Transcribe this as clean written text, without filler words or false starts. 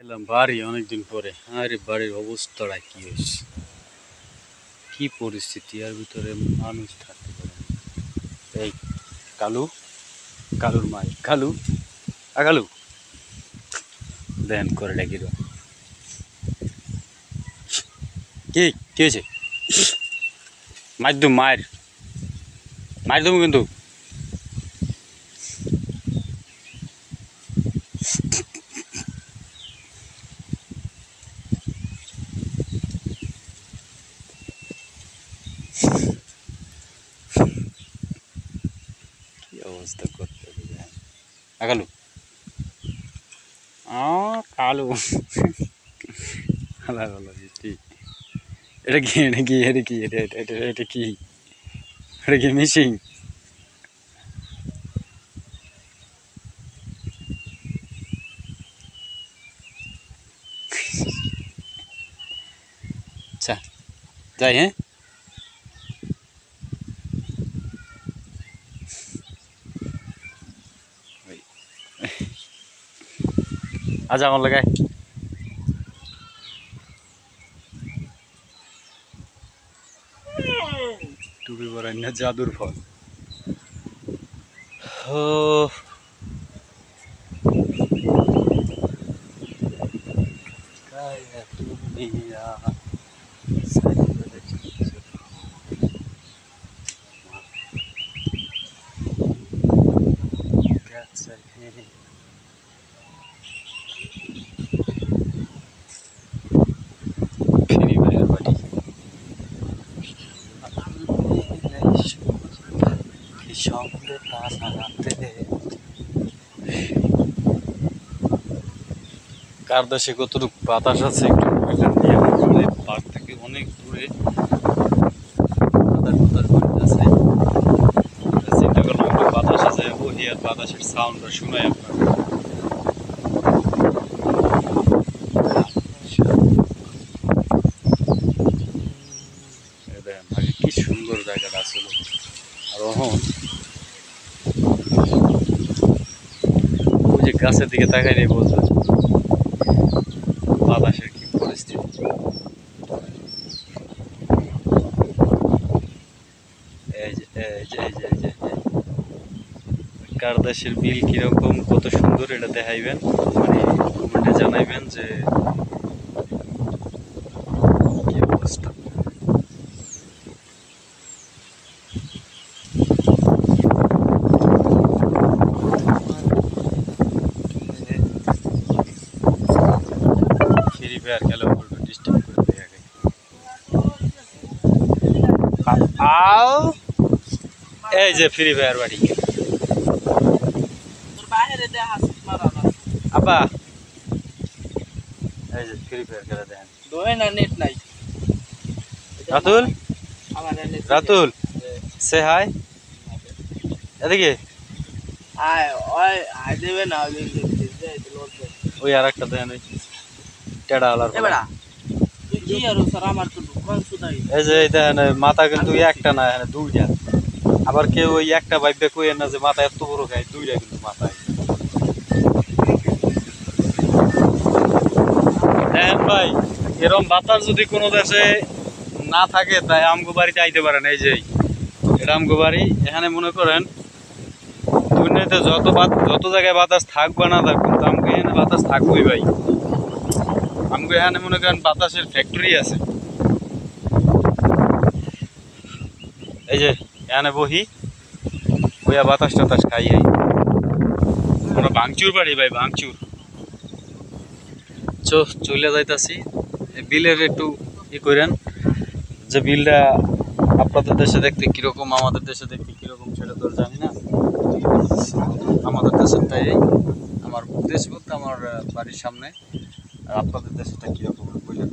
এলাম বাড়ি অনেকদিন পরে। আরে বাড়ির অবস্থাটা কি হয়েছে, কি পরিস্থিতি, এর ভিতরে মানুষ থাকতে পারে না। এই কালু, কালুর মাই কালু, কালু দেন করে ডাকি দাও। কি কি হয়েছে? মার দু, মার মার দেবো কিন্তু। কি অবস্থা করতে হবে কালু, কালু ভালো ভালো ঠিক। এটা কি এটা কি এটা কি এটা এটা এটা এটা কি, এটা কি মিশিং? আচ্ছা যাই, হ্যাঁ আজ আমার লাগায় টুপি পরাই না জাদুর ফল। ও কার দেশে কতটুকু বাতাস আছে একটু পার্ক থেকে অনেক দূরে আছে। চিন্তা করলাম একটু বাতাস আছে, ওই আর বাতাসের সাউন্ডটা শোনাই আপনার। দেখেন আগে কি সুন্দর জায়গাটা ছিল, আর ওই যে গাছের দিকে তাকাইলে বলছে বাতাসের কি পরিস্থিতি। এই যে এই যে এই যে এই যে কার দেশের বিল কিরকম কত সুন্দর এটা দেখাইবেন, মানে কমেন্টে জানাইবেন যে কি অবস্থা। ফ্রি ফায়ার খেলা ডিস্টার্ব করে দেয় আগে। আও এই যে ফ্রি ফায়ার বাড়ি আব্বা, এই যে ফ্রি ফায়ার খেলা দেখেন। নেট নাই রাতুল, রাতুল সে হাই এদিকে। ওই আর একটা দেখেন, ওই টেডা আলার এই যে এই দেখেন মাথা কিন্তু একটা না, এখানে দুইটা। আবার কেউ ওই একটা ভাইবে কই না যে মাথা এত বড় খায়, দুইটা কিন্তু মাথায়। দেখেন ভাই, এরকম বাতাস যদি কোনো দেশে না থাকে তাই আমগো বাড়িতে আইতে পারেন। এই যে এটা আমগো বাড়ি, এখানে মনে করেন দুনিয়াতে যত জায়গায় বাতাস থাকবে না থাক, কিন্তু আমগো এখানে বাতাস থাকবেই ভাই। আমগো এখানে মনে করেন বাতাসের ফ্যাক্টরি আছে। এই যে এখানে বহি বইয়া বাতাস টাতাস খাই। আমরা ভাঙচুর বাড়ি ভাই, ভাঙচুর। চলে যাইতাছি। বিলের একটু ই করেন, যে বিলটা আপনাদের দেশে দেখতে কিরকম, আমাদের দেশে দেখতে কিরকম সেটা তো জানি না। আমাদের দেশেরটাই, আমার দেশ বলতে আমার বাড়ির সামনে, আর আপনাদের দেশটা কিরকম বললেন।